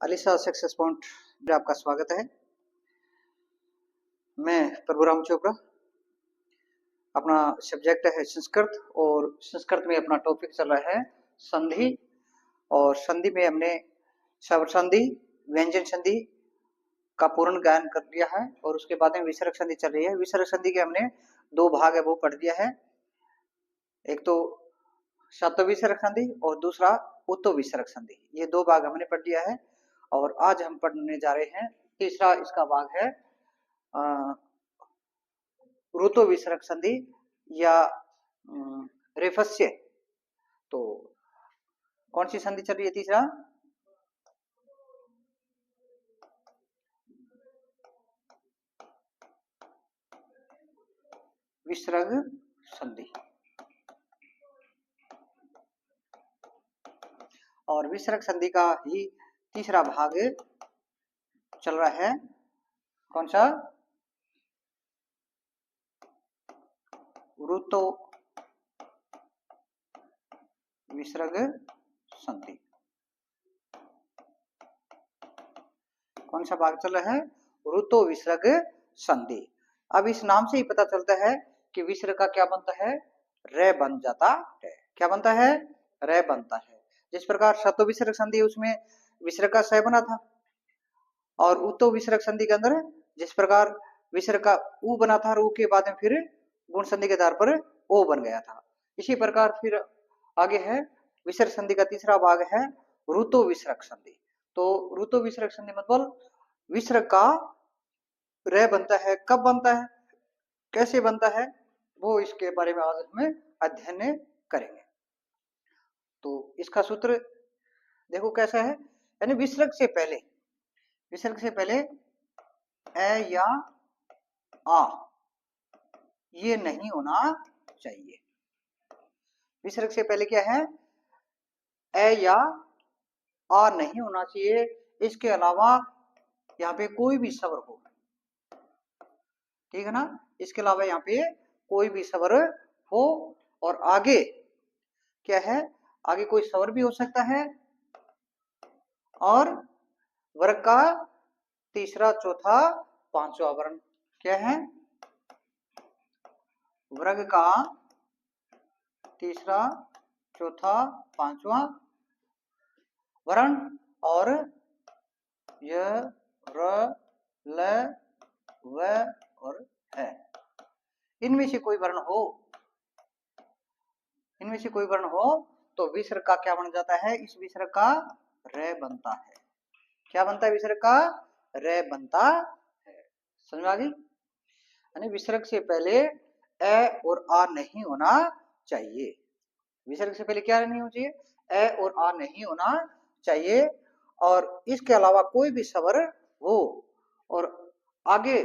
Alyssa success point में आपका स्वागत है। मैं प्रभुराम चोपड़ा। अपना सब्जेक्ट है संस्कृत और संस्कृत में अपना टॉपिक चल रहा है संधि। और संधि में हमने स्वर संधि, व्यंजन संधि का पूर्ण ज्ञान कर लिया है और उसके बाद में विसर्ग संधि चल रही है। विसर्ग संधि के हमने दो भाग है वो पढ़ दिया है, एक तो शब्द विसर्ग संधि और दूसरा उत्तो विसर्ग संधि। ये दो भाग हमने पढ़ दिया है और आज हम पढ़ने जा रहे हैं तीसरा इसका भाग है ऋतु विसर्ग संधि या रेफस्य। तो कौन सी संधि चल रही है तीसरा? विसर्ग संधि। और विसर्ग संधि का ही तीसरा भाग चल रहा है, कौन सा? ऋतु विसर्ग संधि। कौन सा भाग चल रहा है? ऋतु विसर्ग संधि। अब इस नाम से ही पता चलता है कि विसर्ग का क्या बनता है? रे बन जाता है। क्या बनता है? रे बनता है। जिस प्रकार शब्द विसर्ग संधि उसमें विसर्ग का स बना था और उत्तो विसर्ग संधि के अंदर जिस प्रकार विसर्ग का उ बना था और उ के बाद में फिर गुण संधि के आधार पर ओ बन गया था। इसी प्रकार फिर आगे है विसर्ग संधि का तीसरा भाग है ऋतु विसर्ग संधि। तो ऋतु विसर्ग संधि मतलब विसर्ग का रे बनता है, कब बनता है, कैसे बनता है, वो इसके बारे में आज हम अध्ययन करेंगे। तो इसका सूत्र देखो कैसा है, यानी विसर्ग से पहले ए या आ ये नहीं होना चाहिए। विसर्ग से पहले क्या है? ए या आ नहीं होना चाहिए। इसके अलावा यहाँ पे कोई भी स्वर हो, ठीक है ना, इसके अलावा यहाँ पे कोई भी स्वर हो और आगे क्या है, आगे कोई स्वर भी हो सकता है और वर्ग का तीसरा चौथा पांचवा वर्ण क्या है? वर्ग का तीसरा चौथा पांचवा वर्ण और य र ल व और है, इनमें से कोई वर्ण हो तो विसर्ग का क्या बन जाता है? इस विसर्ग का रे बनता है। क्या बनता है? विसर्ग का रे बनता है। समझ में आ गई? यानी विसर्ग से पहले ए और आ नहीं होना चाहिए। विसर्ग से पहले क्या नहीं होना चाहिए? ए और आ नहीं होना चाहिए और इसके अलावा कोई भी स्वर हो और आगे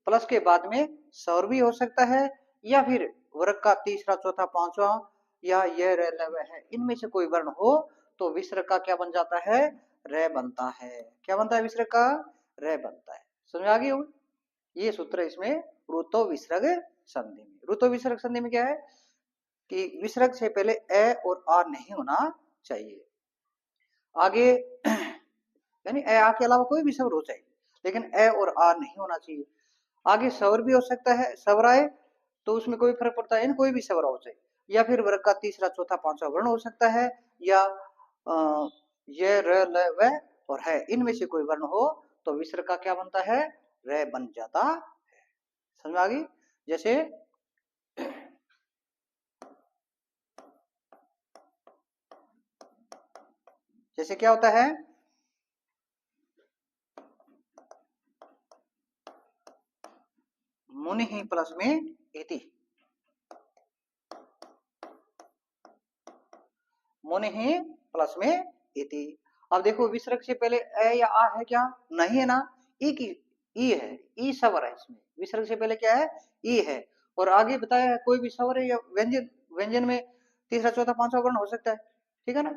प्लस के बाद में स्वर भी हो सकता है या फिर वर्ग का तीसरा चौथा पांचवा या ये रे ल व है, इनमें से कोई वर्ण हो तो विसर्ग का क्या बन जाता है? रे बनता है। क्या बनता है? विसर्ग का रे बनता है। समझ आ गई होगी? ये सूत्र इसमें ऋतु विसर्ग संधि में। ऋतु विसर्ग संधि में क्या है कि विसर्ग से पहले ए और आ नहीं होना चाहिए। आगे यानी ए आ के अलावा कोई भी स्वर हो चाहिए लेकिन ए और आ नहीं होना चाहिए। आगे स्वर भी हो सकता है, स्वर आए तो उसमें कोई फर्क पड़ता है, कोई भी स्वर हो चाहिए या फिर वर्ग का तीसरा चौथा पांचवा वर्ण हो सकता है या ये र ल व और है, इनमें से कोई वर्ण हो तो विसर्ग का क्या बनता है? रे बन जाता है। समझ आ गई? जैसे जैसे क्या होता है? मुनि ही प्लस में इति, मुनि ही प्लस में इति। अब देखो विसर्ग से पहले ए या आ है क्या? नहीं है ना, ई की ई है, ई स्वर है इसमें। विसर्ग से पहले क्या है? ई है और आगे बताया है कोई भी स्वर है या व्यंजन, व्यंजन में तीसरा चौथा पांचवा वर्ण हो सकता है, ठीक है ना,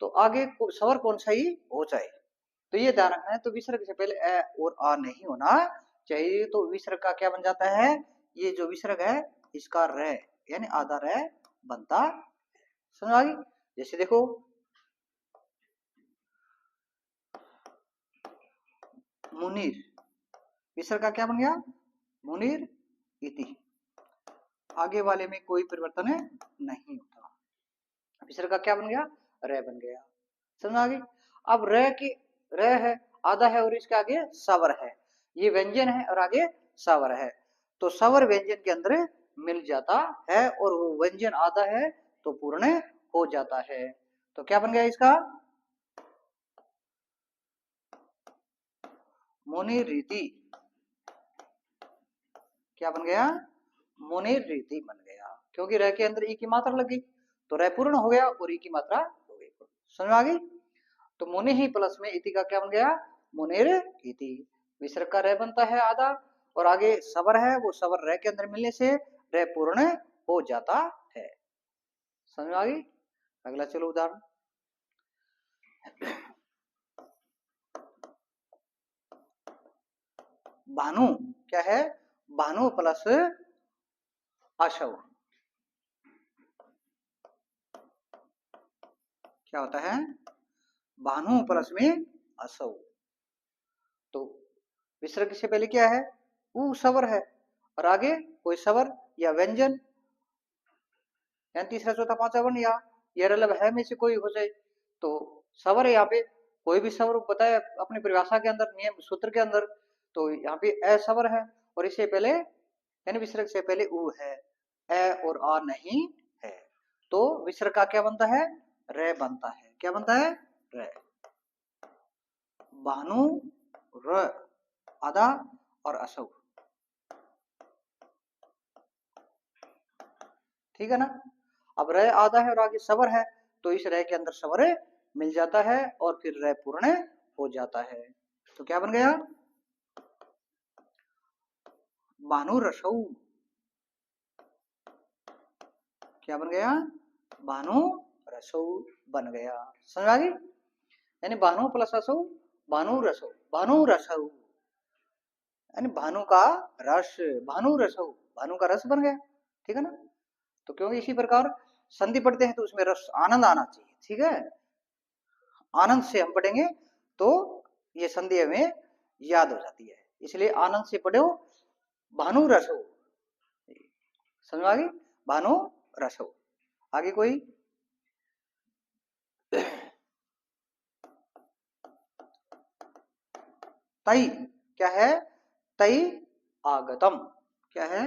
तो आगे स्वर कौन सा ही हो जाए तो ये ध्यान रखना है। तो विसर्ग से पहले ए और आ नहीं होना चाहिए तो विसर्ग का क्या बन जाता है? ये जो विसर्ग है इसका रे यानी आधा रे बनता। समझ आ गई? जैसे देखो मुनीर, विसर्ग का क्या बन गया? मुनीर इति। आगे वाले में कोई परिवर्तन नहीं होता। विसर्ग का क्या बन गया? रे बन गया। समझ आ गई? अब रे की रे है, आधा है और इसके आगे स्वर है, ये व्यंजन है और आगे स्वर है, तो स्वर व्यंजन के अंदर मिल जाता है और वो व्यंजन आधा है तो पूर्ण हो जाता है। तो क्या बन गया इसका? मुनीर रीति। क्या बन गया? मुनीर रीति बन गया, क्योंकि रे के अंदर ई की मात्रा लग गई तो रे पूर्ण हो गया और ई की मात्रा हो गई। समझ में आ गई? तो मुनि ही प्लस में इति का क्या बन गया? मुनीर इति। विसर्ग का रे बनता है आधा और आगे सवर है, वो सवर रे के अंदर मिलने से रे पूर्ण हो जाता है। समझ में आ गई? अगला चलो उदाहरण। भानु क्या है? भानु प्लस अशव क्या होता है? भानु प्लस में असव। तो विसर्ग से पहले क्या है? ऊ सवर है और आगे कोई सवर या व्यंजन या तीसरा चौथा पांचवा वर्ण या ये रलब है में से कोई हो जाए तो सवर है। यहाँ पे कोई भी सवर बताया अपनी परिभाषा के अंदर, नियम सूत्र के अंदर, तो यहाँ पे ए सवर है और इससे पहले यानी विसर्ग से पहले ऊ है, ए और आ नहीं है, तो विसर्ग का क्या बनता है? रे बनता है। क्या बनता है? रे। भानु र आधा और असव, ठीक है ना? अब रे आधा है और आगे सवर है तो इस रे के अंदर सवर मिल जाता है और फिर रे पूर्ण हो जाता है। तो क्या बन गया? भानु रसौ। क्या बन गया? भानु रसौ बन गया। समझ आ गई? यानी भानु प्लस रसौ, भानु रसौ, भानु रसौ यानी भानु का रस, भानु रसौ, भानु का रस बन गया। ठीक है ना? तो क्योंकि इसी प्रकार संधि पढ़ते हैं तो उसमें रस आनंद आना चाहिए। ठीक है? आनंद से हम पढ़ेंगे तो ये संधि हमें याद हो जाती है, इसलिए आनंद से पढ़ो। भानु रसो। समझ आ गई? भानु रसो। आगे कोई? तई क्या है? तई आगतम क्या है?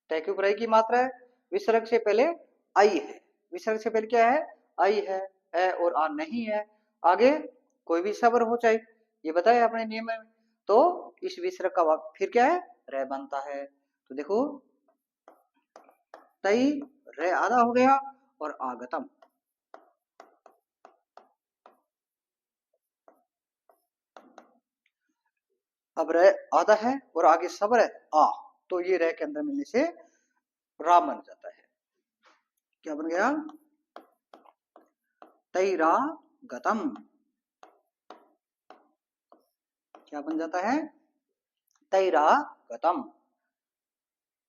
तय के ऊपर आई की मात्रा है, विसर्ग से पहले आई है, विसर्ग से पहले क्या है? आई है, ए और आ नहीं है, आगे कोई भी सवर हो चाहे, ये बताया अपने नियम में, तो इस विसर्ग का फिर क्या है? रे बनता है। तो देखो तई रे आधा हो गया और आगतम, अब रे आधा है और आगे सबर है आ, तो ये रे के अंदर मिलने से रा बन जाता है। क्या बन गया? तैरा गतम क्या बन जाता है? तैरा गतम,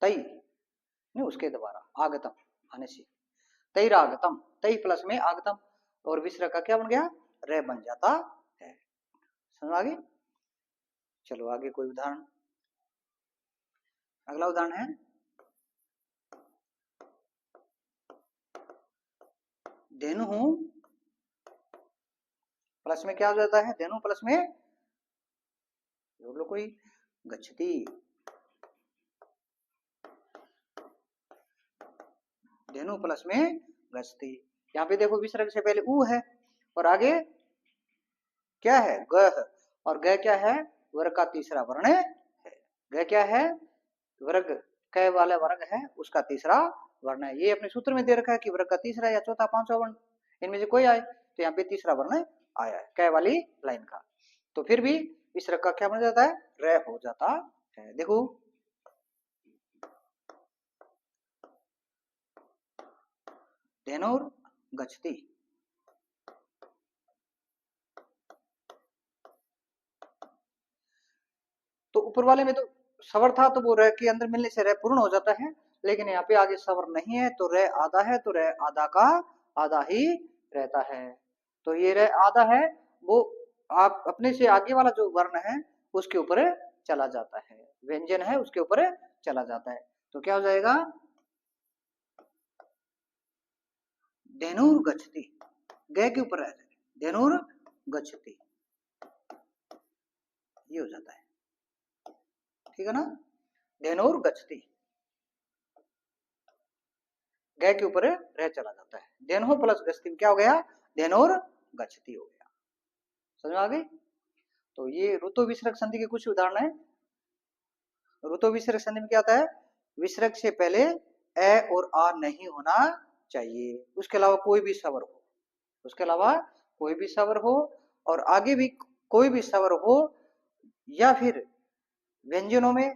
तई नहीं उसके द्वारा आगतम आने से तैरागतम, तई प्लस में आगतम और विसर्ग का क्या बन गया? रे बन जाता है। समझ आ गई? चलो आगे कोई उदाहरण। अगला उदाहरण है धेनु प्लस में क्या हो जाता है? धेनु प्लस में जोड़ लो कोई, गच्छति। धेनु प्लस में गच्छति। यहाँ पे देखो विसर्ग से पहले ऊ है और आगे क्या है? ग है, और ग क्या है? वर्ग का तीसरा वर्ण है। ग क्या है? वर्ग, क वाला वर्ग है उसका तीसरा वर्ण है। ये अपने सूत्र में दे रखा है कि वर्ग का तीसरा या चौथा पांचवा वर्ण इनमें से कोई आए, तो यहाँ पे तीसरा वर्ण आया है क वाली लाइन का, तो फिर भी विसर्ग का क्या बन जाता है? रे हो जाता है। देखो धेनुर गच्छति, तो ऊपर वाले में तो सवर था तो वो रे के अंदर मिलने से रे पूर्ण हो जाता है, लेकिन यहाँ पे आगे स्वर नहीं है, तो रे आधा है, तो रे आधा का आधा ही रहता है। तो ये रे आधा है, वो आप अपने से आगे वाला जो वर्ण है उसके ऊपर चला जाता है, व्यंजन है उसके ऊपर चला जाता है। तो क्या हो जाएगा, धेनुर गच्छति, ग के ऊपर आ जाएगा, धेनुर गच्छति, ये हो जाता है, ठीक है ना। धेनुर गच्छति, ग के ऊपर रह चला जाता है, धेनु प्लस गच्छति क्या हो गया, धेनुर गच्छति हो गया। समझ में आ गई। तो ये ऋतु विसर्ग संधि के कुछ उदाहरण है। ऋतु विसर्ग संधि में क्या आता है, विसर्ग से पहले ए और आ नहीं होना चाहिए, उसके अलावा कोई भी स्वर हो, उसके अलावा कोई भी स्वर हो, और आगे भी कोई भी स्वर हो, या फिर व्यंजनों में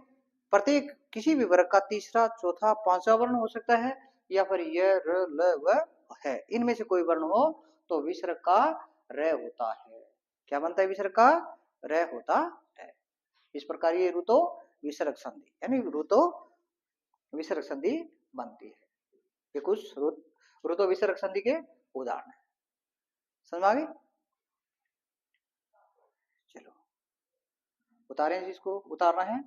प्रत्येक किसी भी वर्ग का तीसरा, चौथा, पांचवा वर्ण हो सकता है, या फिर य, र, ल, व है, इनमें से कोई वर्ण हो तो विसर्ग का र होता है। क्या बनता है, विसर्ग का र होता है। इस प्रकार ये ऋतु विसर्ग संधि यानी ऋतु विसर्ग संधि बनती है। ये कुछ ऋतु विसर्ग संधि के उदाहरण है। समझ आ गई। चलो उतारें, जिसको उतारना है।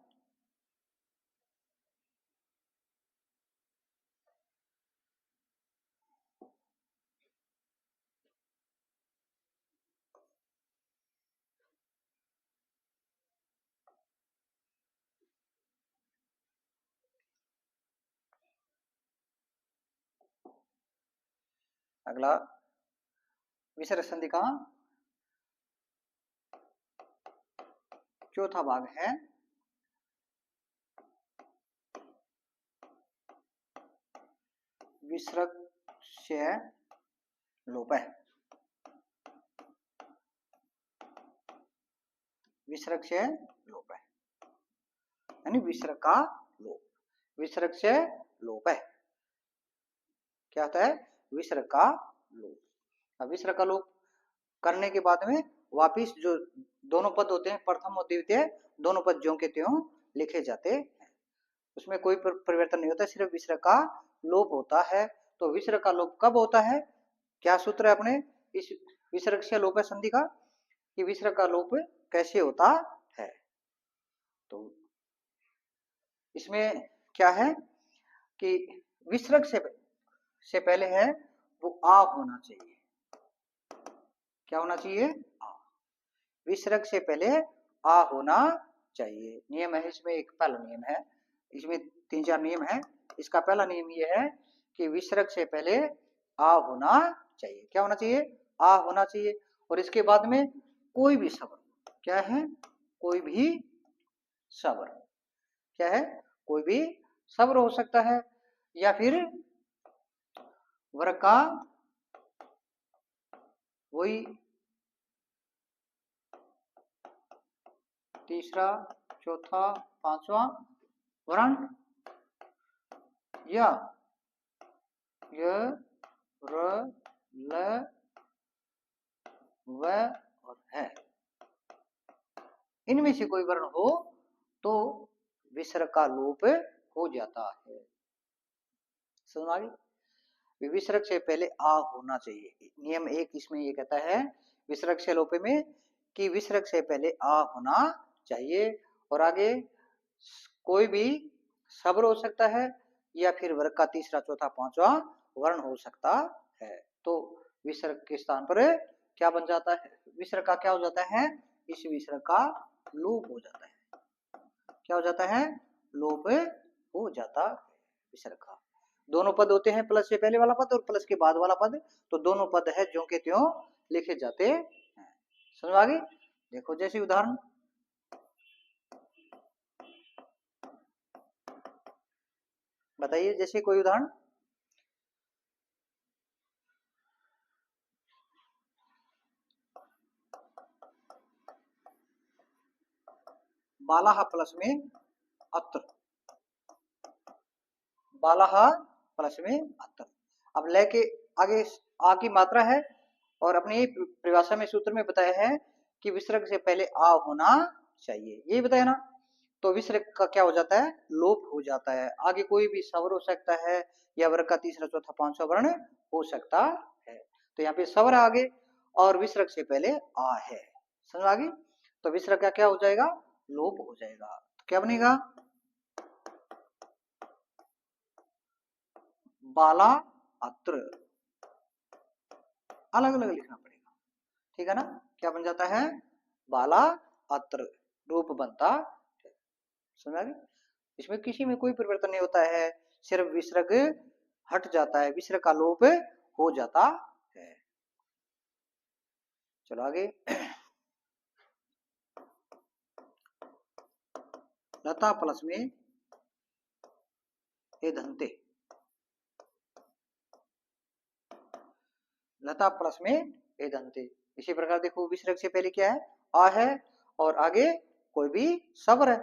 अगला विसर्ग संधि का चौथा भाग है विसर्गस्य लोपः। विसर्गस्य लोपः यानी विसर्ग का लोप, विसर्ग से लोप है। क्या होता है, विसर्ग का लोप। अब विसर्ग का लोप करने के बाद में वापिस जो दोनों पद होते हैं, प्रथम और द्वितीय, दोनों पद ज्यों के त्यों लिखे जाते हैं, उसमें कोई परिवर्तन नहीं होता, सिर्फ विसर्ग का लोप होता है। तो विसर्ग का लोप कब होता है, क्या सूत्र है अपने इस विसर्ग से लोप संधि का, कि विसर्ग का लोप कैसे होता है। तो इसमें क्या है कि विसर्ग से पहले है वो आ होना चाहिए। क्या होना चाहिए, आ। विसर्ग से पहले आ होना चाहिए। नियम है इसमें, एक पहला नियम है, इसमें 3-4 नियम है। इसका पहला नियम ये है कि विसर्ग से पहले आ होना चाहिए। क्या होना चाहिए, आ होना चाहिए। और इसके बाद में कोई भी शब्द, क्या है, कोई भी शब्द, क्या है, कोई भी शब्द हो सकता है, या फिर वर्ग का वही तीसरा, चौथा, पांचवा वर्ण, या य, र, ल, व और है, इनमें से कोई वर्ण हो तो विसर्ग का लोप हो जाता है। समझ आ गई। विसर्ग से पहले आ होना चाहिए। नियम 1 इसमें ये कहता है विसर्ग से लोप में कि विसर्ग से पहले आ होना चाहिए, और आगे कोई भी शब्द हो सकता है, या फिर वर्ग का तीसरा, चौथा, पांचवा वर्ण हो सकता है। तो विसर्ग के स्थान पर क्या बन जाता है, विसर्ग का क्या हो जाता है, इस विसर्ग का लोप हो जाता है। क्या हो जाता है, लोप हो जाता है विसर्ग का। दोनों पद होते हैं, प्लस से पहले वाला पद और प्लस के बाद वाला पद, तो दोनों पद है ज्यों के त्यों लिखे जाते हैं। समझ आ गई। देखो जैसे उदाहरण, बताइए जैसे कोई उदाहरण। बालाह प्लस में अत्र, बालाह प्लस में अत्र। अब लेके आगे आ की मात्रा है, और अपनी परिभाषा में सूत्र में बताया है कि विसर्ग से पहले आ होना चाहिए, यही बताया ना। तो विसर्ग का क्या हो जाता है, लोप हो जाता है। आगे कोई भी स्वर हो सकता है या वर्ग का तीसरा चौथा पांचवा वर्ण हो सकता है। तो यहाँ पे स्वर आगे और विसर्ग से पहले आ है, समझ आ गई। तो विसर्ग का क्या हो जाएगा, लोप हो जाएगा। तो क्या बनेगा, बाला अत्र, अलग अलग लिखना पड़ेगा, ठीक है ना। क्या बन जाता है, बाला अत्र रूप बनता है, समझ आ गई। इसमें किसी में कोई परिवर्तन नहीं होता है, सिर्फ विसर्ग हट जाता है, विसर्ग का लोप हो जाता है। चलो आगे। लता प्लस में ए धनते, लता प्लस में ए धनते। इसी प्रकार देखो विसर्ग से पहले क्या है, आ है और आगे कोई भी स्वर है,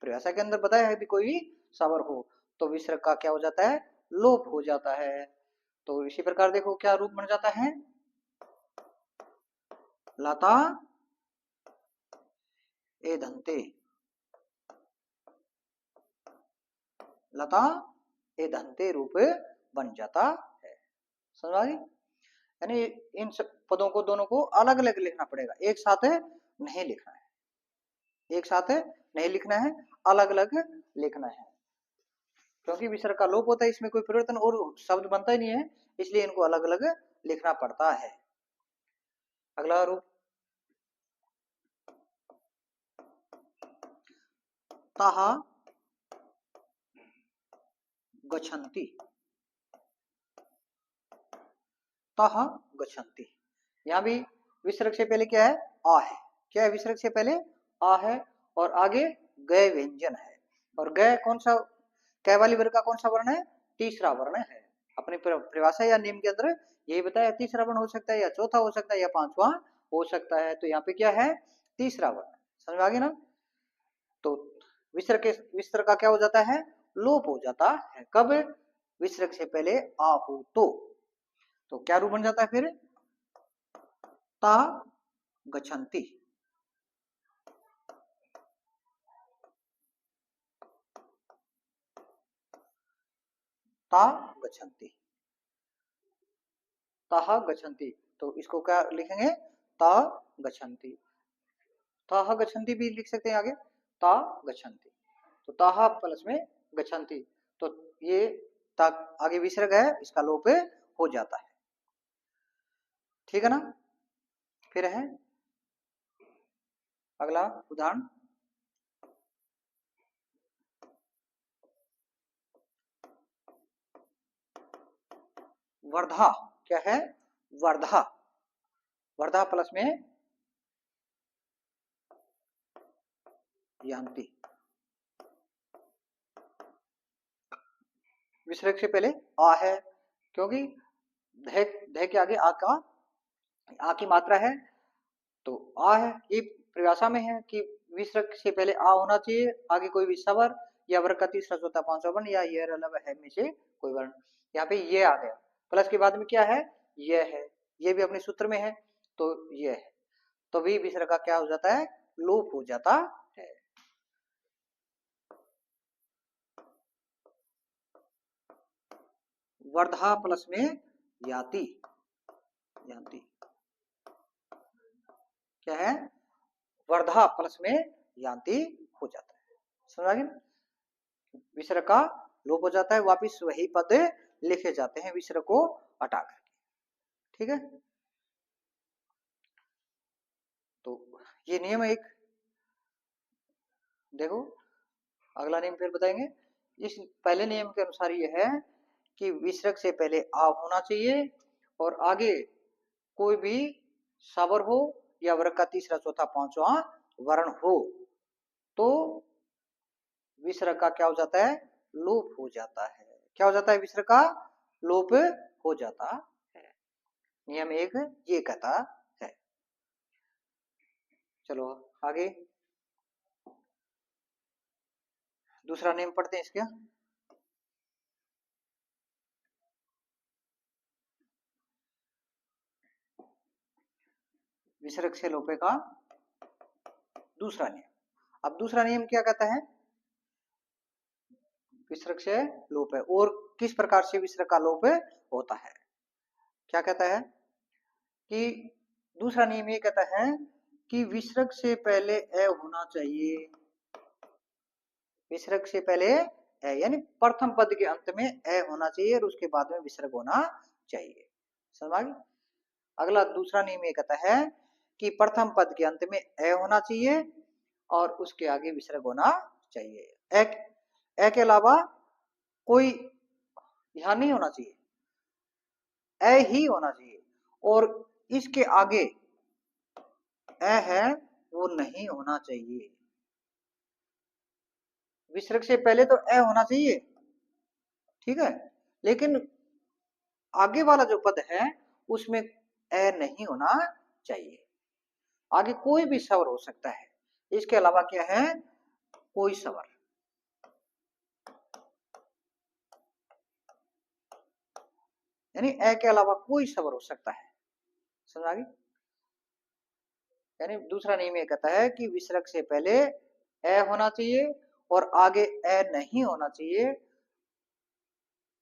परिभाषा के अंदर बताया है भी कोई भी स्वर हो तो विसर्ग का क्या हो जाता है, लोप हो जाता है। तो इसी प्रकार देखो क्या रूप बन जाता है, लता ए धनते, लता ए धनते रूप बन जाता है, समझ आ गई। यानी इन सब पदों को दोनों को अलग अलग लिखना पड़ेगा, एक साथ नहीं लिखना है, एक साथ नहीं लिखना है, अलग अलग लिखना है। क्योंकि विसर्ग का लोप होता है, इसमें कोई परिवर्तन और शब्द बनता ही नहीं है, इसलिए इनको अलग अलग लिखना पड़ता है। अगला रूप, ताः गच्छन्ति, ताः गच्छन्ति। यहाँ भी विसर्ग से पहले क्या है, आ है। क्या है, विसर्ग से पहले आ है और आगे गय व्यंजन है। और गय कौन सा, कै वाली वर्ग का कौन सा वर्ण है, तीसरा वर्ण है। अपनी परिभाषा या नियम के अंदर यही बताया, तीसरा वर्ण हो सकता है या चौथा हो सकता है या पांचवा हो सकता है। तो यहाँ पे क्या है, तीसरा वर्ण, समझ आ गया ना। तो विसर्ग का क्या हो जाता है, लोप हो जाता है। कब, विसर्ग से पहले आ हो तो क्या रूप बन जाता है फिर, ता गच्छन्ति, ता गच्छन्ति, ताः गच्छन्ति। तो इसको क्या लिखेंगे, ता गच्छन्ति, ताः गच्छन्ति भी लिख सकते हैं आगे, ता गच्छन्ति। तो ताः प्लस में गच्छन्ति, तो ये ता आगे विसर्ग है, इसका लोप हो जाता है, ठीक है ना। फिर है अगला उदाहरण, वर्धा। क्या है, वर्धा, वर्धा प्लस में यान्ति, विसर्ग से पहले आ है, क्योंकि धय धय के आगे आ की मात्रा है, तो आ है। ये परिभाषा में है कि विसर्ग से पहले आ होना चाहिए, आगे कोई भी स्वर या वर्ग का तीसरा चौथा पांचवा वर्ण या ये अलग है में से कोई वर्ण। यहाँ पे ये आ गया, प्लस के बाद में क्या है, ये है, ये भी अपने सूत्र में है, तो ये है। तो भी विसर्ग का क्या हो जाता है, लोप हो जाता है। वर्धा प्लस में याति, यान्ति। क्या है, वर्धा प्लस में यान्ति हो जाता है, समझ आ गया। विसर्ग का लोप हो जाता है, वापिस वही पद लिखे जाते हैं विसर्ग को हटा करके, ठीक है। तो ये नियम एक, देखो अगला नियम फिर बताएंगे। इस पहले नियम के अनुसार ये है कि विसर्ग से पहले आ होना चाहिए और आगे कोई भी स्वर हो या वर्ग का तीसरा चौथा पांचवा वर्ण हो तो विसर्ग का क्या हो जाता है, लोप हो जाता है। क्या हो जाता है, विसर्ग का लोप हो जाता है। नियम एक ये कहता है। चलो आगे दूसरा नियम पढ़ते हैं इसका। विसर्ग से लोपे का दूसरा नियम, अब दूसरा नियम क्या कहता है, विसर्ग से लोप है। और किस प्रकार से विसर्ग का लोप होता है, क्या कहता है कि दूसरा नियम ये कहता है कि विसर्ग से पहले ए होना चाहिए, विसर्ग से पहले ए, यानी प्रथम पद के अंत में ए होना चाहिए और उसके बाद में विसर्ग होना चाहिए। समझ आ गई। अगला दूसरा नियम ये कहता है कि प्रथम पद के अंत में ए होना चाहिए और उसके आगे विसर्ग होना चाहिए। ए के अलावा कोई यहाँ नहीं होना चाहिए, ए ही होना चाहिए, और इसके आगे ए है वो नहीं होना चाहिए। विसर्ग से पहले तो ए होना चाहिए, ठीक है, लेकिन आगे वाला जो पद है उसमें ए नहीं होना चाहिए। आगे कोई भी स्वर हो सकता है, इसके अलावा क्या है, कोई स्वर, यानी ए के अलावा कोई स्वर हो सकता है। समझ आ गई। यानी दूसरा नियम ये कहता है कि विसर्ग से पहले ए होना चाहिए और आगे ए नहीं होना चाहिए।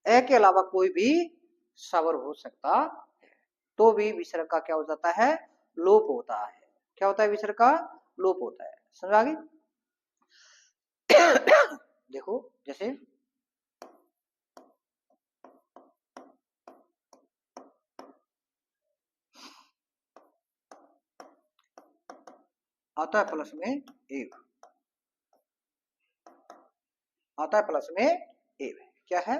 ए के अलावा कोई भी स्वर हो सकता है, तो भी विसर्ग का क्या हो जाता है, लोप होता है। क्या होता है, विसर्ग का लोप होता है। समझ आ गई। देखो जैसे आता है प्लस में एव, आता है प्लस में एव, क्या है,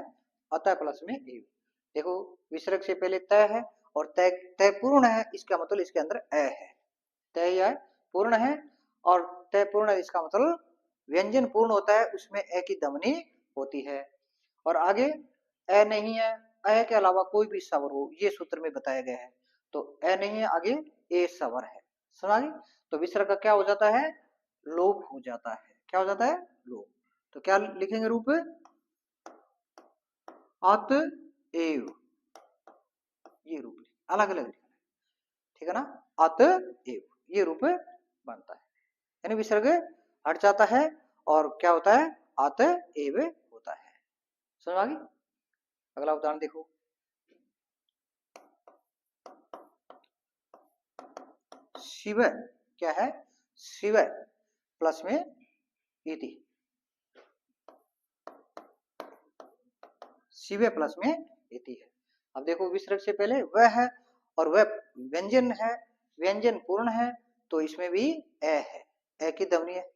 आता है प्लस में एव। देखो विसर्ग से पहले तय है और तय तय पूर्ण है, इसका मतलब इसके अंदर ए है, तय या पूर्ण है, और तय पूर्ण है इसका मतलब व्यंजन पूर्ण होता है, उसमें ए की ध्वनि होती है। और आगे ए नहीं है, ए के अलावा कोई भी स्वर हो, ये सूत्र में बताया गया है। तो ए नहीं है, आगे ए स्वर है। समझ गई। तो विसर्ग का क्या हो जाता है, लोप हो जाता है। क्या हो जाता है, लोप। तो क्या लिखेंगे रूप, अत एव, ये रूप अलग अलग लिखना है, ठीक है ना, अत एव, ये रूप बनता है। यानी विसर्ग हट जाता है और क्या होता है, अत एव होता है। समझ आ गई। अगला उदाहरण देखो, शिव, क्या है, शिव प्लस में इति, शिव प्लस में इति है। अब देखो विसर्ग से पहले वह है और वह व्यंजन है, व्यंजन पूर्ण है, तो इसमें भी ए है, ए की ध्वनि है,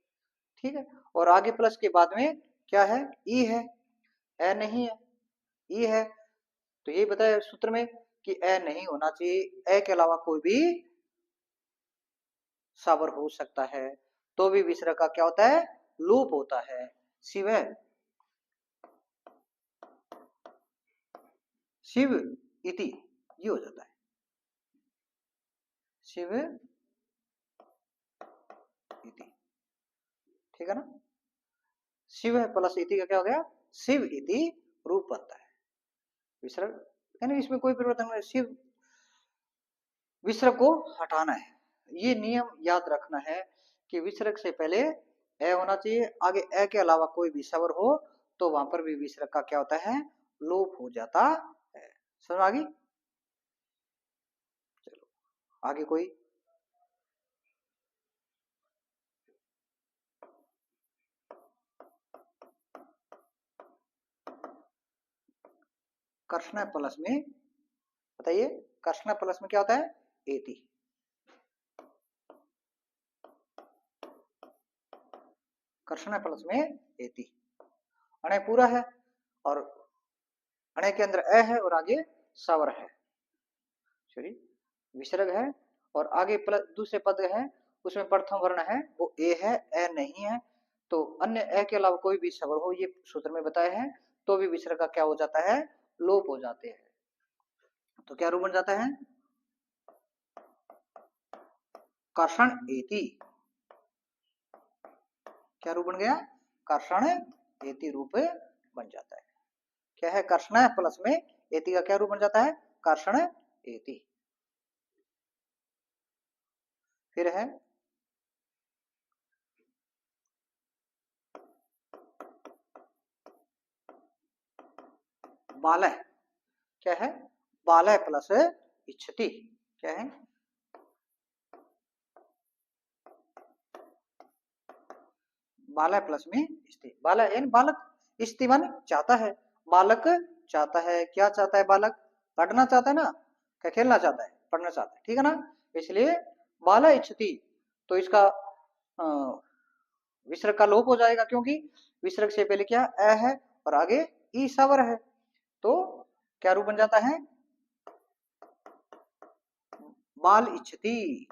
ठीक है। और आगे प्लस के बाद में क्या है, ई है, ए नहीं है, ई है। तो यही बताया सूत्र में कि ए नहीं होना चाहिए, ए के अलावा कोई भी स्वर हो सकता है, तो भी विसर्ग का क्या होता है, लोप होता है। शिव, शिव इति, ये हो जाता है, शिव इति, ठीक है ना। शिव प्लस इति का क्या हो गया, शिव इति रूप बनता है। विसर्ग यानी इसमें कोई परिवर्तन नहीं, शिव विसर्ग को हटाना है। ये नियम याद रखना है कि विसर्ग से पहले ए होना चाहिए, आगे ए के अलावा कोई भी स्वर हो तो वहां पर भी विसर्ग का क्या होता है, लोप हो जाता है। समझ आ गई। चलो आगे कोई, कर्षण प्लस में, बताइए कर्षण प्लस में क्या होता है, एति, कर्षण प्लस में एति। अणे पूरा है और अणे के अंदर ए है और आगे स्वर है, सॉरी विसर्ग है और आगे प्लस दूसरे पद है, उसमें प्रथम वर्ण है वो ए है, ए नहीं है। तो अन्य ए के अलावा कोई भी स्वर हो, ये सूत्र में बताया है, तो भी विसर्ग का क्या हो जाता है, लोप हो जाते हैं। तो क्या रूप बन जाता है, कर्षण एति, क्या रूप बन गया, कर्षण एति रूप बन जाता है। क्या है, कर्षण प्लस में एति का क्या रूप बन जाता है, कर्षण एति। फिर है बालय, क्या है, बालय प्लस इच्छति, क्या है, बालय प्लस में इष्टि, बालय यानी बालक, इष्टि माने चाहता है, बालक चाहता है, क्या चाहता है बालक, पढ़ना चाहता है ना, क्या खेलना चाहता है, पढ़ना चाहता है, ठीक है ना, इसलिए बालय इच्छति, तो इसका विसर्ग का लोप हो जाएगा, क्योंकि विसर्ग से पहले क्या अ है और आगे ई सवर है, तो क्या रूप बन जाता है, बाल इच्छति,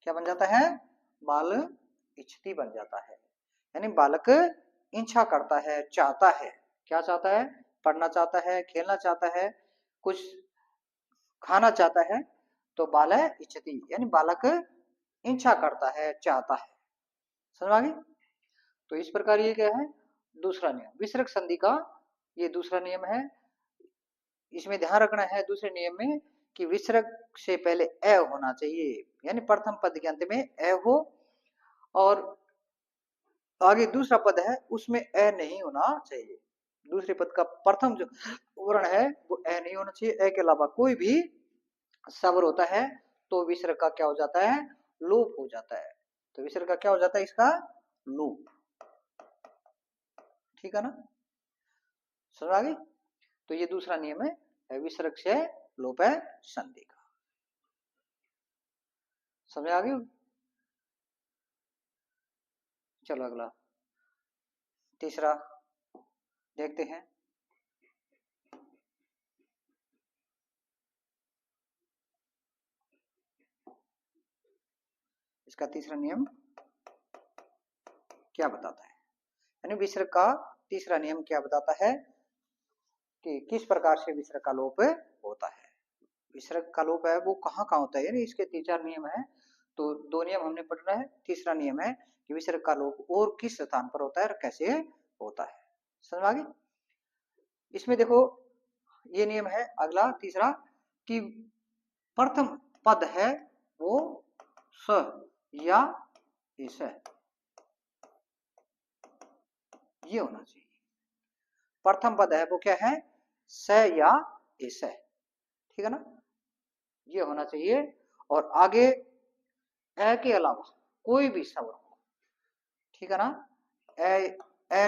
क्या बन जाता है, बाल इच्छति बन जाता है, यानी बालक इच्छा करता है, चाहता है, क्या चाहता है, पढ़ना चाहता है, खेलना चाहता है, कुछ खाना चाहता है, तो बालय इच्छति यानी बालक इच्छा करता है, चाहता है, समझ आ गई। तो इस प्रकार ये क्या है, दूसरा नियम विसर्ग संधि का, ये दूसरा नियम है। इसमें ध्यान रखना है दूसरे नियम में कि विसर्ग से पहले अ होना चाहिए, यानी प्रथम पद के अंत में अ हो, और आगे दूसरा पद है उसमें अ नहीं होना चाहिए, दूसरे पद का प्रथम जो वर्ण है वो अ नहीं होना चाहिए, अ के अलावा कोई भी स्वर होता है तो विसर्ग का क्या हो जाता है, लोप हो जाता है, तो विसर्ग का क्या हो जाता है, इसका लोप, ठीक है ना, समझ आ गई। तो ये दूसरा नियम है विसर्ग से लोप है संधि का, समझ आ गई। चलो अगला तीसरा देखते हैं। इसका तीसरा नियम क्या बताता है, यानी विसर्ग का तीसरा नियम क्या बताता है कि किस प्रकार से विसर्ग का लोप होता है, विसर्ग का लोप है वो कहाँ कहाँ होता है, यानी इसके तीन चार नियम है, तो दो नियम हमने पढ़ना है, तीसरा नियम है कि विसर्ग का लोप और किस स्थान पर होता है और कैसे होता है, समझ आ गई। इसमें देखो ये नियम है अगला तीसरा कि प्रथम पद है वो स या इस, ये होना चाहिए, प्रथम पद है वो क्या है, स या इस, ठीक है ना, ये होना चाहिए, और आगे ए के अलावा कोई भी स्वर हो, ठीक है ना, ए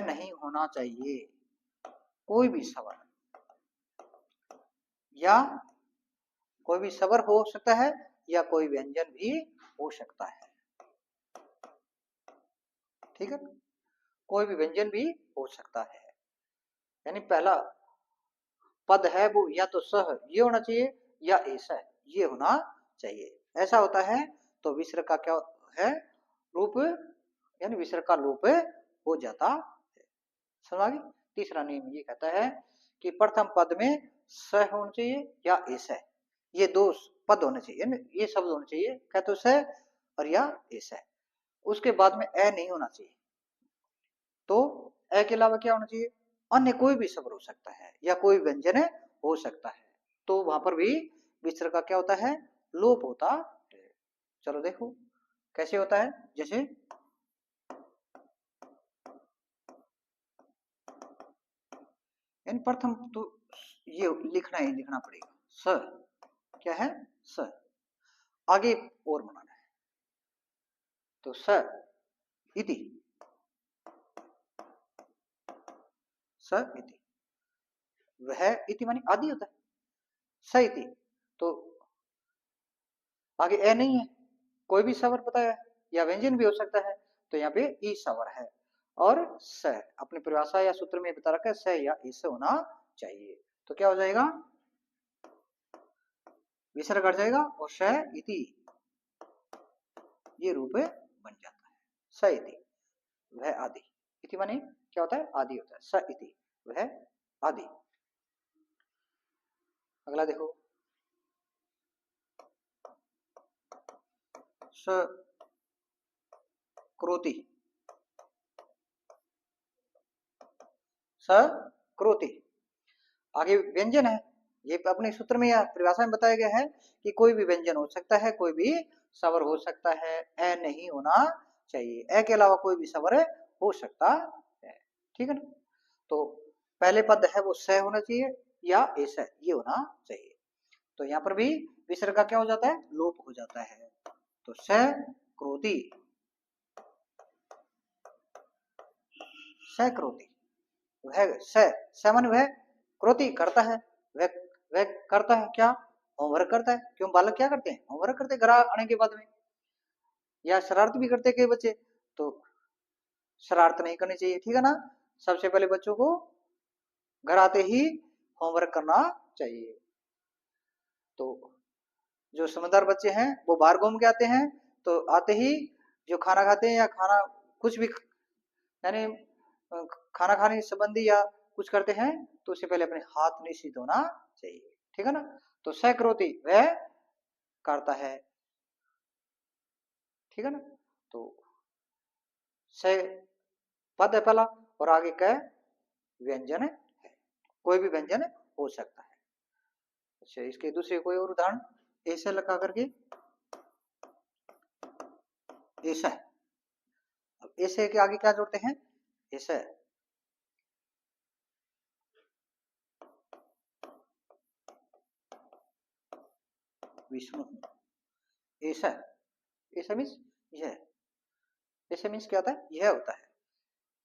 नहीं होना चाहिए, कोई भी स्वर, या कोई भी स्वर हो सकता है या कोई व्यंजन भी हो सकता है, ठीक है, कोई भी व्यंजन भी हो सकता है, यानी पहला पद है वो या तो सह ये होना चाहिए या ऐसा ये होना चाहिए, ऐसा होता है तो विसर्ग का क्या है, रूप, यानी विसर्ग का लोप हो जाता है, समझ आ गई। तीसरा नियम ये कहता है कि प्रथम पद में स होना चाहिए या ऐसा, ये दो पद होने चाहिए, यानी ये शब्द होने चाहिए, क्या तो स और या ऐसा, उसके बाद में ए नहीं होना चाहिए, तो ए के अलावा क्या होना चाहिए, अन्य कोई भी शब्द हो सकता है या कोई व्यंजन हो सकता है, तो वहां पर भी विसर्ग का क्या होता है, लोप होता है। चलो देखो कैसे होता है, जैसे इन प्रथम तो ये लिखना ही लिखना पड़ेगा, स क्या है, स आगे और बनाना है, तो स इति, स इति, वह इति मानी आदि होता है, स इति, तो आगे ए नहीं है, कोई भी स्वर बताया या व्यंजन भी हो सकता है, तो यहाँ पे ई स्वर है, और स अपनी परिभाषा या सूत्र में बता रखा है स या इस होना चाहिए, तो क्या हो जाएगा, विसर्ग हट जाएगा और स इति ये रूप बन जाता है, स इति वह आदि, इति माने क्या होता है, आदि होता है, स इति वह आदि। अगला देखो स क्रोति, स क्रोति आगे व्यंजन है, ये अपने सूत्र में या परिभाषा में बताया गया है कि कोई भी व्यंजन हो सकता है, कोई भी स्वर हो सकता है, ए नहीं होना चाहिए, ए के अलावा कोई भी स्वर हो सकता है, ठीक है ना। तो पहले पद है वो स होना चाहिए या एस है, ये होना चाहिए। तो यहाँ पर भी विसर्ग का क्या हो जाता है, लोप हो जाता है। तो स क्रोधी, स क्रोधी, वह स माने वह, क्रोधी करता है, वह करता है क्या, होमवर्क करता है। क्यों, बालक क्या करते हैं, होमवर्क करते हैं घर आने के बाद में, या शरारत भी करते हैं कई बच्चे। तो शरारत नहीं करनी चाहिए, ठीक है ना। सबसे पहले बच्चों को घर आते ही होमवर्क करना चाहिए। तो जो समझदार बच्चे हैं वो बाहर घूम के आते हैं, तो आते ही जो खाना खाते हैं या खाना कुछ भी यानी खाना खाने संबंधी या कुछ करते हैं, तो उससे पहले अपने हाथ निश्चित धोना चाहिए, ठीक है ना। तो सकृति वह करता है, ठीक है ना। तो स पद है पहला, और आगे क व्यंजन है, कोई भी व्यंजन हो सकता है। अच्छा, इसके दूसरे कोई और उदाहरण ऐसे लगा करके, ऐसा है। अब ऐसे के आगे क्या जोड़ते हैं, ऐसा है, विष्णु, ऐसा, ऐसा मीन्स यह, ऐसा मीन्स क्या होता है, यह होता है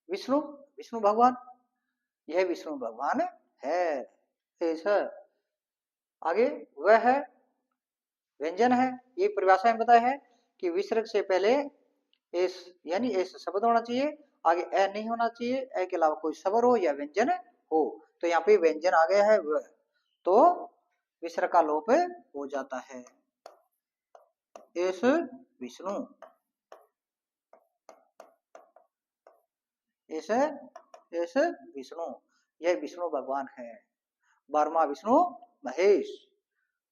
विष्णु, विष्णु भगवान, यह विष्णु भगवान है, ऐसा। आगे वह है, व्यंजन है। ये परिभाषा में बताया है कि विसर्ग से पहले एस यानी एस शब्द होना चाहिए, आगे ए नहीं होना चाहिए, ए के अलावा कोई स्वर हो या व्यंजन हो। तो यहाँ पे व्यंजन आ गया है वह, तो विसर्ग का लोप हो जाता है। S Vishnu, S S Vishnu, यह विष्णु भगवान है। 12वां विष्णु महेश,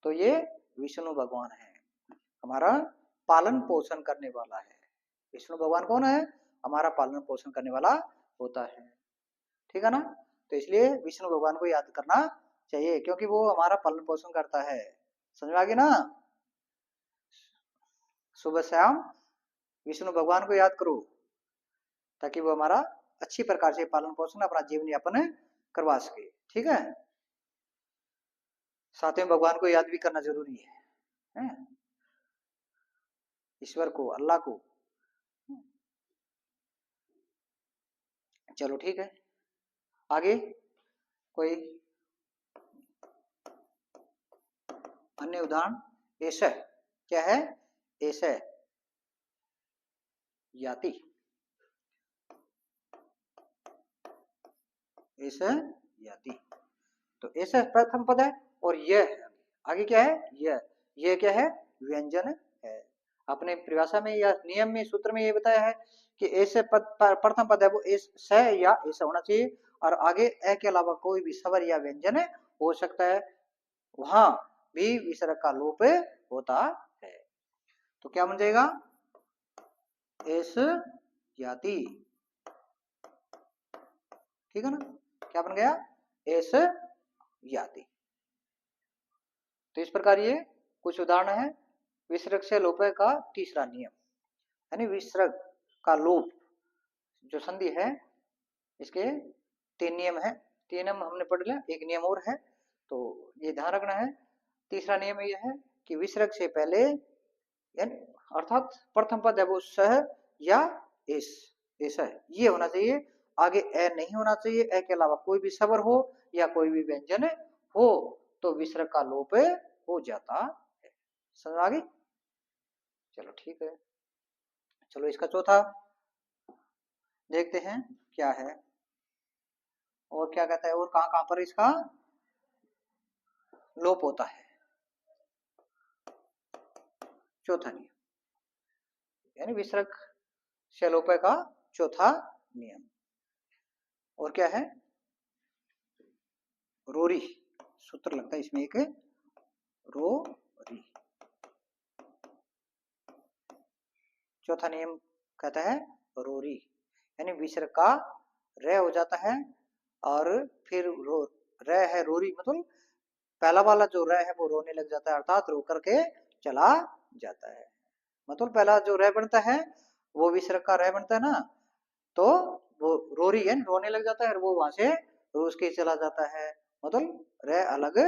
तो ये विष्णु भगवान है, हमारा पालन पोषण करने वाला है। विष्णु भगवान कौन है, हमारा पालन पोषण करने वाला होता है, ठीक है ना। तो इसलिए विष्णु भगवान को याद करना चाहिए, क्योंकि वो हमारा पालन पोषण करता है। समझ में आ गया ना। सुबह शाम विष्णु भगवान को याद करो, ताकि वो हमारा अच्छी प्रकार से पालन पोषण अपना जीवन यापन करवा सके, ठीक है। साथ में भगवान को याद भी करना जरूरी है? ईश्वर को, अल्लाह को। चलो ठीक है, आगे कोई अन्य उदाहरण, ऐसा क्या है, ऐसा याति, ऐसा याति। तो ऐसा प्रथम पद है, और यह आगे क्या है, यह क्या है, व्यंजन है। अपने परिभाषा में या नियम में, सूत्र में ये बताया है कि ऐसे पद प्रथम पद है वो एस स या ऐसा होना चाहिए, और आगे ए के अलावा कोई भी स्वर या व्यंजन हो सकता है, वहां भी विसर्ग का लोप होता है। तो क्या बन जाएगा, एस याति, ठीक है ना। क्या बन गया, एस याति। तो इस प्रकार ये कुछ उदाहरण है विसर्ग से लोप का तीसरा नियम, यानी विसर्ग का लोप जो संधि है, इसके 3 नियम है। 3 नियम हमने पढ़ लिया, एक नियम और है, तो ये ध्यान रखना है। तीसरा नियम ये है कि विसर्ग से पहले यानी अर्थात प्रथम पद है वो सह या एस, ऐसा है, ये होना चाहिए। आगे ए नहीं होना चाहिए, ए के अलावा कोई भी स्वर हो या कोई भी व्यंजन हो, तो विसर्ग का लोप हो जाता है। समझ आ गई, चलो ठीक है। चलो इसका चौथा देखते हैं क्या है, और क्या कहता है, और कहां कहां पर इसका लोप होता है। चौथा नियम यानी विसर्ग से लोप का चौथा नियम, और क्या है, रोरी सूत्र लगता है इसमें एक, रोरी। चौथा नियम कहता है रोरी, यानी विसर्ग का रे हो जाता है, और फिर रे है रोरी, मतलब पहला वाला जो रे है वो रोने लग जाता है, अर्थात रो करके चला जाता है। मतलब पहला जो रे बनता है वो विसर्ग का रे बनता है ना, तो वो रोरी है रोने लग जाता है और वो वहां से रूस के चला जाता है, मतलब रे अलग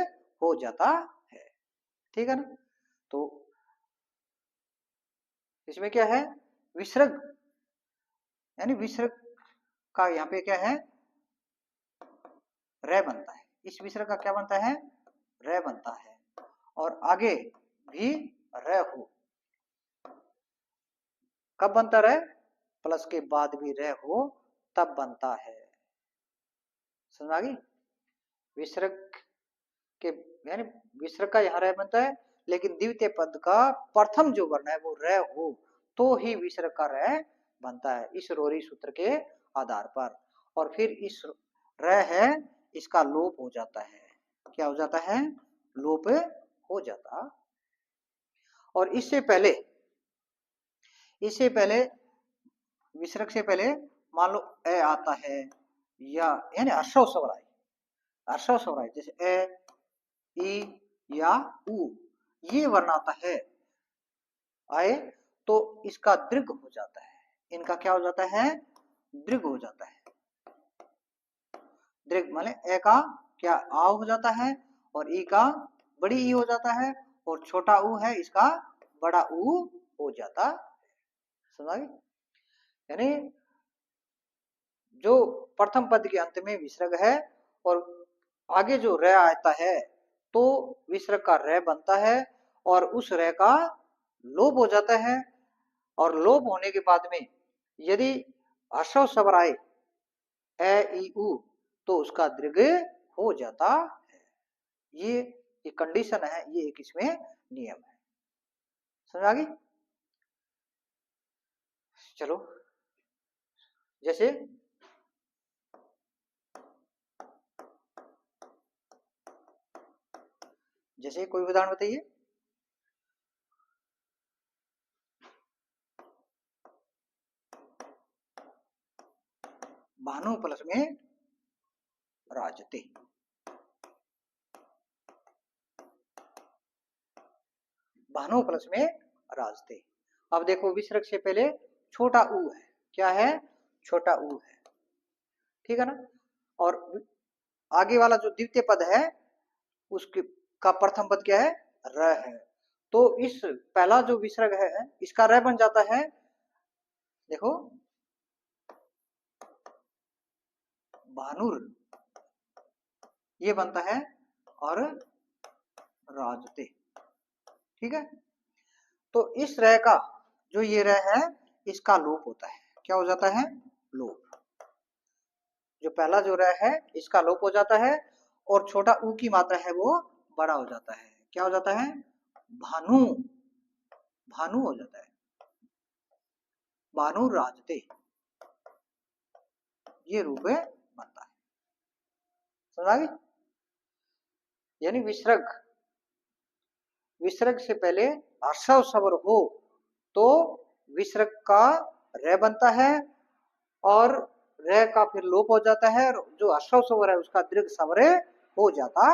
हो जाता है। ठीक है ना। तो इसमें क्या है, विसर्ग, यानी विसर्ग का यहाँ पे क्या है, रे बनता है। इस विसर्ग का क्या बनता है, रे बनता है। और आगे भी रे हो, कब बनता रे, प्लस के बाद भी रे हो तब बनता है। समझ आ गई। विसर्ग के यानी विसर्ग का यहाँ रे बनता है, लेकिन द्वितीय पद का प्रथम जो वर्ण है वो रे हो तो ही विसर्ग का रे बनता है, इस रोरी सूत्र के आधार पर। और फिर इस रे है इसका लोप हो जाता है। क्या हो जाता है, लोप हो जाता। और इससे पहले विसर्ग से पहले मान लो ए आता है, या यानी हर्षव स्वर आए, हर्षव स्वर आए जैसे ए, ई या उ, ये वर्ण आता है आए तो इसका दीर्घ हो जाता है। इनका क्या हो जाता है, दीर्घ हो जाता है। दीर्घ माने ए का क्या आ हो जाता है, और ई का बड़ी ई हो जाता है, और छोटा ऊ है इसका बड़ा ऊ हो जाता। समझ, यानी जो प्रथम पद के अंत में विसर्ग है और आगे जो रे आता है तो विसर्ग का रे बनता है, और उस रे का लोप हो जाता है। और लोप होने के बाद में यदि हर्षव स्वर आए ए ई उ तो उसका दीर्घ हो जाता है। ये कंडीशन है, ये एक इसमें नियम है। समझ आ गई। चलो जैसे जैसे कोई उदाहरण बताइए। भानु प्लस में राजते, भानु प्लस में राजते। अब देखो विसर्ग से पहले छोटा ऊ है, क्या है, छोटा ऊ है। ठीक है ना। और आगे वाला जो द्वितीय पद है उसके का प्रथम पद क्या है, र है। तो इस पहला जो विसर्ग है इसका र बन जाता है। देखो भानुर ये बनता है, और राजते। ठीक है। तो इस रह का जो ये रह है इसका लोप होता है। क्या हो जाता है, लोप। जो पहला जो रह है इसका लोप हो जाता है, और छोटा ऊ की मात्रा है वो बड़ा हो जाता है। क्या हो जाता है, भानु, भानु हो जाता है, भानु राजते, ये रूप बनता है। समझ गई। यानी विसर्ग, विसर्ग से पहले हर्षव स्वर हो तो विसर्ग का रे बनता है, और रे का फिर लोप हो जाता है, और जो हर्षव स्वर है उसका दीर्घ स्वर हो जाता।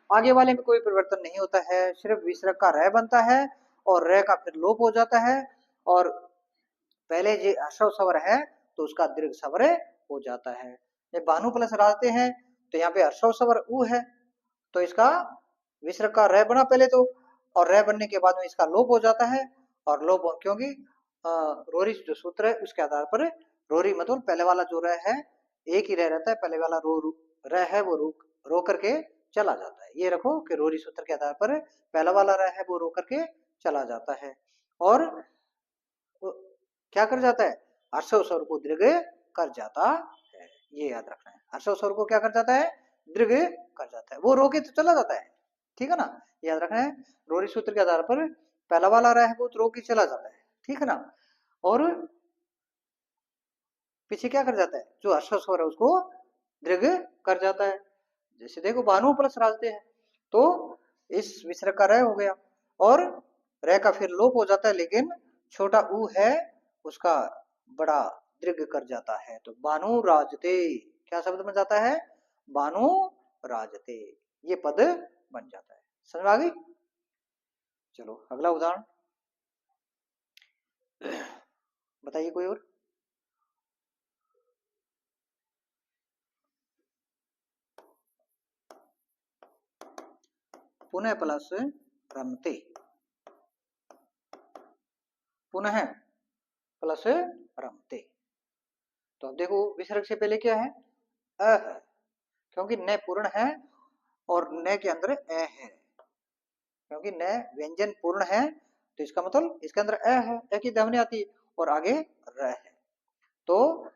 आगे वाले में कोई परिवर्तन नहीं होता है, सिर्फ विसर्ग का रे बनता है और रे का फिर लोप हो जाता है, और पहले जो हर्षव स्वर है तो उसका दीर्घ स्वर हो जाता है। जब भानु प्लस राजते हैं तो यहाँ पे हर्षव स्वर उ है, तो इसका विसर्ग का रे बना पहले तो, और रे बनने के बाद में इसका लोप हो जाता है। और लोप क्योंकि रोरी जो सूत्र है उसके आधार पर, रोरी मतलब पहले वाला जो रे है एक ही रह रहता है, पहले वाला रे है वो रो करके चला जाता है। ये रखो कि रोरी सूत्र के आधार पर पहला वाला रे है वो रो करके चला जाता है, और क्या कर जाता है, हर्षव स्वर को दीर्घ कर जाता है। ये याद रखना है, हर्षव स्वर को क्या कर जाता है, दीर्घ कर जाता है, वो रो के तो चला जाता है। ठीक है ना, याद रखना है। रोरी सूत्र के आधार पर पहला वाला रहा है वो रो के चला जाता है। ठीक है ना। और पीछे क्या कर जाता है, जो हर्षव स्वर है उसको दीर्घ कर जाता है। जैसे देखो भानु प्लस राजते हैं तो इस विसर्ग का रह हो गया, और रह का फिर लोप हो जाता है, लेकिन छोटा ऊ है उसका बड़ा दीर्घ कर जाता है। तो भानु राजते क्या शब्द बन जाता है, भानु राजते, ये पद बन जाता है। समझ आ गई। चलो अगला उदाहरण बताइए कोई और। पुनः प्लस रमते, पुनः प्लस रमते। तो अब देखो विसर्ग से पहले क्या है, अ है, क्योंकि न पूर्ण है और न के अंदर ए है, क्योंकि न व्यंजन पूर्ण है तो इसका मतलब इसके अंदर ए है, ए की ध्वनि आती और आगे र है। तो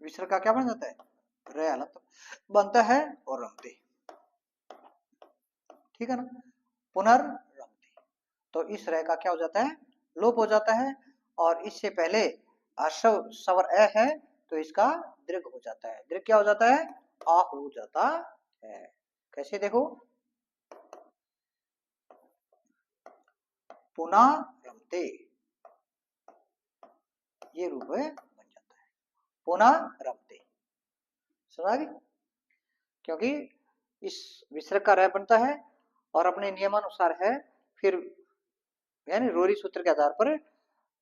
विसर्ग का क्या बन जाता है, रे हलंत बनता है और रमते, ठीक है ना, पुनर्रमते। तो इस रे का क्या हो जाता है, लोप हो जाता है, और इससे पहले आश्रव स्वर ए है तो इसका दीर्घ हो जाता है, दीर्घ क्या हो जाता है, आ हो जाता है। कैसे देखो, पुनः रमते, ये रूप बन जाता है, पुनः रमते, समझ गए, क्योंकि इस विसर्ग का रे बनता है और अपने नियमानुसार है, फिर यानी रोरी सूत्र के आधार पर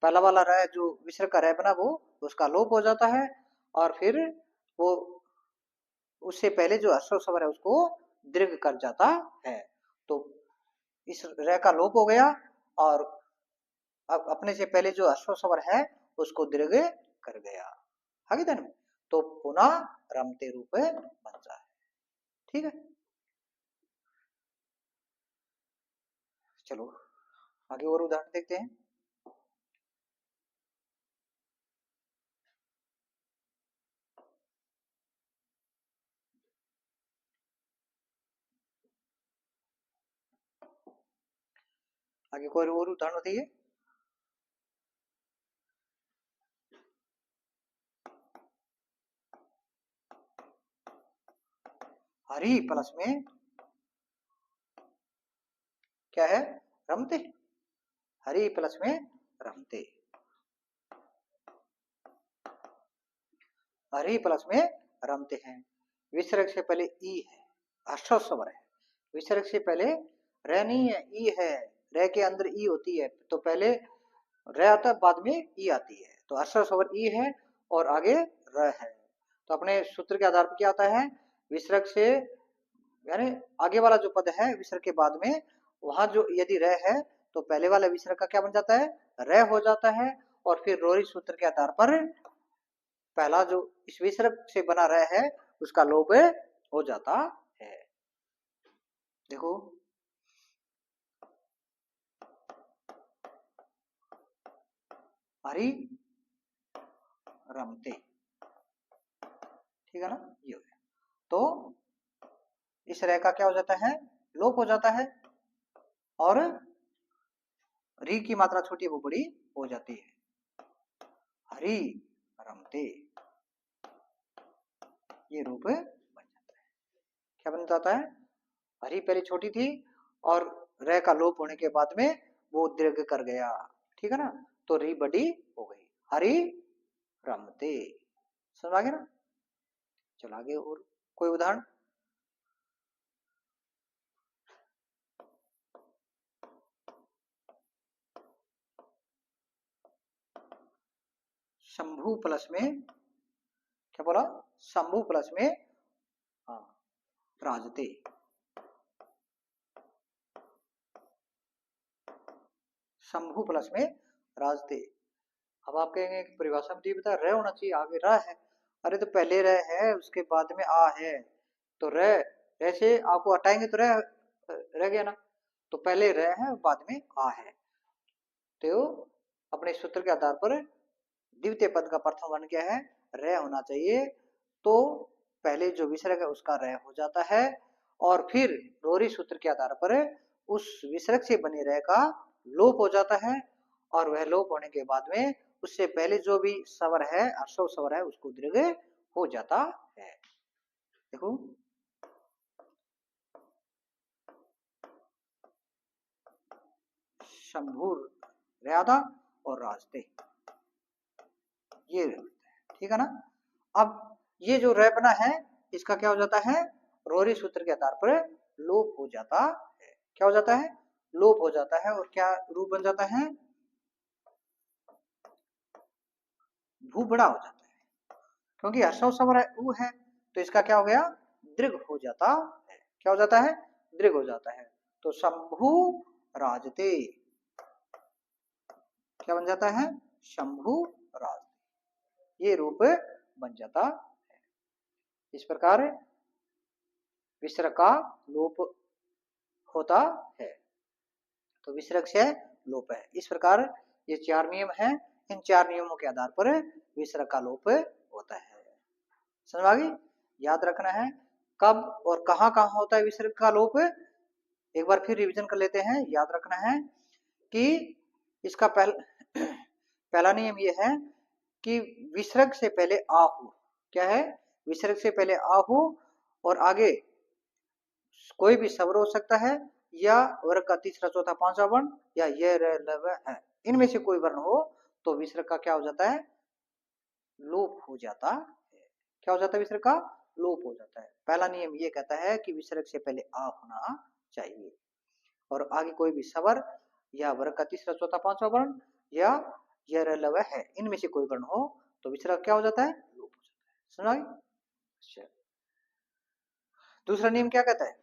पहला वाला रे जो विसर्ग का रे बना वो उसका लोप हो जाता है, और फिर वो उससे पहले जो अश्व स्वर है उसको दीर्घ कर जाता है। तो इस रे का लोप हो गया और अब अपने से पहले जो अश्व स्वर है उसको दीर्घ कर गया, आगे धन में, तो पुनः रमते रूप बन जाए, ठीक है। चलो आगे और उदाहरण देखते हैं। आगे कोई और उदाहरण होती है, हरि प्लस में क्या है, रमते, हरि प्लस में रमते, हरि प्लस में रमते हैं। विसर्ग से पहले ई है, अश्व स्वर है, विसर्ग से पहले रे नहीं है, ई है, रे के अंदर ई होती है, तो पहले रे आता है बाद में ई आती है, तो अश्व स्वर ई है और आगे र है। तो अपने सूत्र के आधार पर क्या आता है, विसर्ग से यानी आगे वाला जो पद है विसर्ग के बाद में, वहां जो यदि रे है तो पहले वाला विसर्ग का क्या बन जाता है, रे हो जाता है, और फिर रोरी सूत्र के आधार पर पहला जो इस विसर्ग से बना रे है उसका लोप हो जाता है। देखो हरि रमते, ठीक है ना, ये हो गया। तो इस रे का क्या हो जाता है, लोप हो जाता है, और री की मात्रा छोटी वो बड़ी हो जाती है, हरि रमते, ये रूप बन जाता है। क्या बन जाता है, हरि पहले छोटी थी और रे का लोप होने के बाद में वो दीर्घ कर गया, ठीक है ना, तो री बड़ी हो गई, हरि रमते, समझ आ गया ना। चलो आगे और कोई उदाहरण, शंभु प्लस में क्या बोला, शंभु प्लस में हाँ राजते, शंभु प्लस में राजते। अब आप कहेंगे कि परिभाषा में बता रह होना चाहिए, आगे रह है, अरे तो पहले रह है उसके बाद में आ है, तो रह ऐसे आपको हटाएंगे तो रह गया ना, तो पहले रह है बाद में आ है, तो अपने सूत्र के आधार पर द्वितीय पद का प्रथम वर्ण क्या है, रह होना चाहिए, तो पहले जो विसर्ग है उसका रह हो जाता है, और फिर रोरी सूत्र के आधार पर उस विसर्ग से बने रह का लोप हो जाता है, और वह लोप होने के बाद में उससे पहले जो भी स्वर है अश्व स्वर है उसको दीर्घ हो जाता है। देखो शंभुर रयादा और रास्ते, ये ठीक है ना। अब ये जो रे बना है इसका क्या हो जाता है, रोरी सूत्र के आधार पर लोप हो जाता है, क्या हो जाता है, लोप हो जाता है, और क्या रूप बन जाता है, भू बड़ा हो जाता है, क्योंकि हर्षौ सवर है ऊ है, तो इसका क्या हो गया, दीर्घ हो जाता है। क्या हो जाता है, दीर्घ हो जाता है। तो शंभु राजते, क्या बन जाता है, शंभु राजते, ये रूप बन जाता है। इस प्रकार विसर्ग का लोप होता है। तो विसर्ग से लोप है। इस प्रकार ये 4 नियम हैं। इन 4 नियमों के आधार पर विसर्ग का लोप होता है। समझ आ गई? याद रखना है कब और कहां कहां होता है विसर्ग का लोप। एक बार फिर रिवीजन कर लेते हैं। याद रखना है कि इसका पहला नियम ये है कि विसर्ग से पहले आ हो। क्या है, विसर्ग से पहले आ हो और आगे कोई भी स्वर हो सकता है, या वर्ग का तीसरा चौथा पांचवा वर्ण, या ये र ल व है, इनमें से कोई वर्ण हो तो विसर्ग का क्या हो जाता है, लोप हो जाता है। क्या हो जाता है, विसर्ग का लोप हो जाता है। पहला नियम ये कहता है कि विसर्ग से पहले आ होना चाहिए और आगे कोई भी स्वर या वर्ग का तीसरा चौथा पांचवा वर्ण या य र ल व है, इनमें से कोई वर्ण हो तो विसर्ग क्या हो जाता है, लोप हो जाता है। समझ आई? अच्छा, दूसरा नियम क्या कहता है,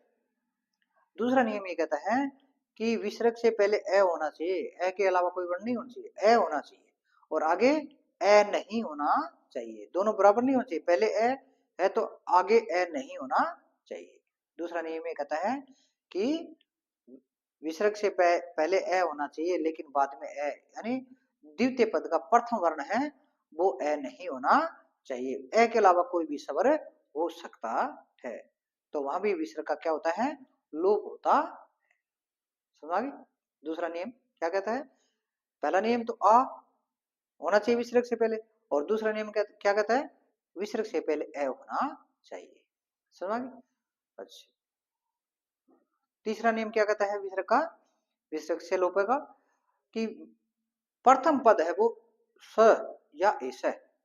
दूसरा नियम ये कहता है कि विसर्ग से पहले ए होना चाहिए, ए के अलावा कोई वर्ण नहीं होना चाहिए, ए होना चाहिए और आगे ए नहीं होना चाहिए। दोनों बराबर नहीं होना चाहिए, पहले ए है तो आगे ए नहीं होना चाहिए। दूसरा नियम ये कहता है कि विसर्ग से पहले ए होना चाहिए लेकिन बाद में ए, यानी द्वितीय पद का प्रथम वर्ण है वो ए नहीं होना चाहिए। ए के अलावा कोई भी स्वर हो सकता है, तो वहां भी विसर्ग का क्या होता है, लोप होता है। समझ आ गई? दूसरा नियम क्या कहता है, पहला नियम तो आ होना चाहिए विसर्ग से पहले, और दूसरा नियम क्या कहता है, विसर्ग से पहले ए होना चाहिए। समझ आ गई? अच्छा, तीसरा नियम क्या कहता है विसर्ग का, विसर्ग से लोप का कि प्रथम पद है वो स या एस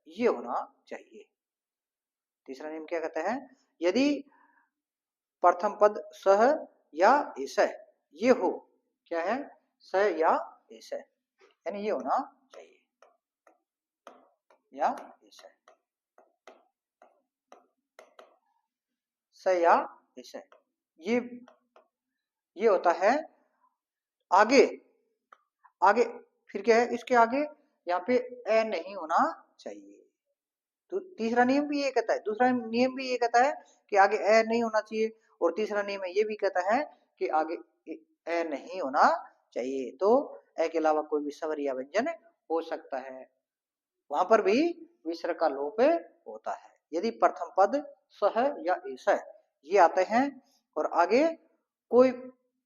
ये होना चाहिए। तीसरा नियम क्या कहता है, यदि प्रथम पद स या एस ये हो, क्या है, स या एस यानी ये होना चाहिए, या एस, स या एस, ये होता है। आगे आगे फिर क्या है, इसके आगे यहाँ पे ए नहीं होना चाहिए। तो तीसरा नियम भी ये कहता है, दूसरा नियम भी ये कहता है कि आगे ए नहीं होना चाहिए, और तीसरा नियम ये भी कहता है कि आगे ए नहीं होना चाहिए। तो ए के अलावा कोई भी स्वर या व्यंजन हो सकता है, वहां पर भी विसर्ग का लोप होता है यदि प्रथम पद सह या एस ये आते हैं और आगे कोई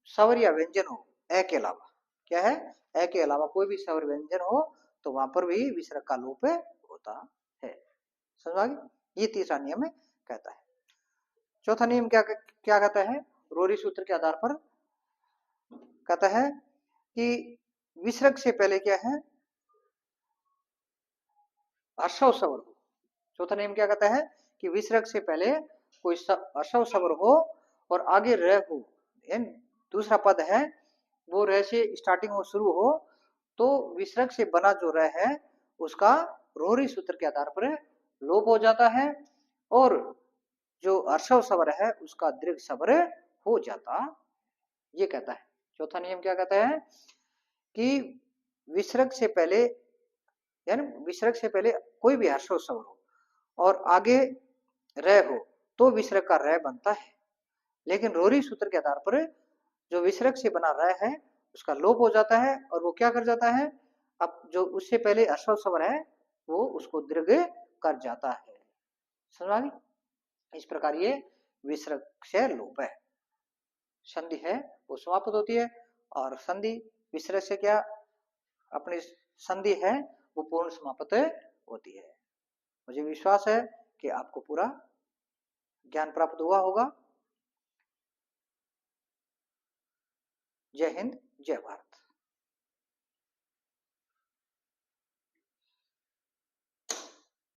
स्वर या व्यंजन हो ए के अलावा, क्या है, ए के अलावा कोई भी स्वर व्यंजन हो तो वहां पर भी विसर्ग का लोप होता है। समझ आ गई? ये तीसरा नियम कहता है। चौथा नियम क्या क्या कहता है, रोरी सूत्र के आधार पर कहता है कि विसर्ग से पहले क्या है, हर्षव स्वर हो। चौथा नियम क्या कहता है कि विसर्ग से पहले कोई हर्षव स्वर हो और आगे र हो, दूसरा पद है वो र से स्टार्टिंग हो, शुरू हो, तो विसर्ग से बना जो र है उसका रोरी सूत्र के आधार पर लोप हो जाता है और जो हर्षव स्वर है उसका दीर्घ स्वर हो जाता, ये कहता है। चौथा नियम क्या कहता है कि विसर्ग से पहले, यानी विसर्ग से पहले कोई भी हर्षव स्वर हो और आगे र हो तो विसर्ग का र बनता है, लेकिन रोरी सूत्र के आधार पर जो विसर्ग से बना र है उसका लोप हो जाता है और वो क्या कर जाता है, अब जो उससे पहले हर्षव स्वर है वो उसको दीर्घ कर जाता है। समझ गई? इस प्रकार ये विसर्ग से लोप है। संधि है वो समाप्त होती है और संधि विसर्ग से क्या अपनी संधि है वो पूर्ण समाप्त होती है। मुझे विश्वास है कि आपको पूरा ज्ञान प्राप्त हुआ होगा। जय हिंद, जय भारत।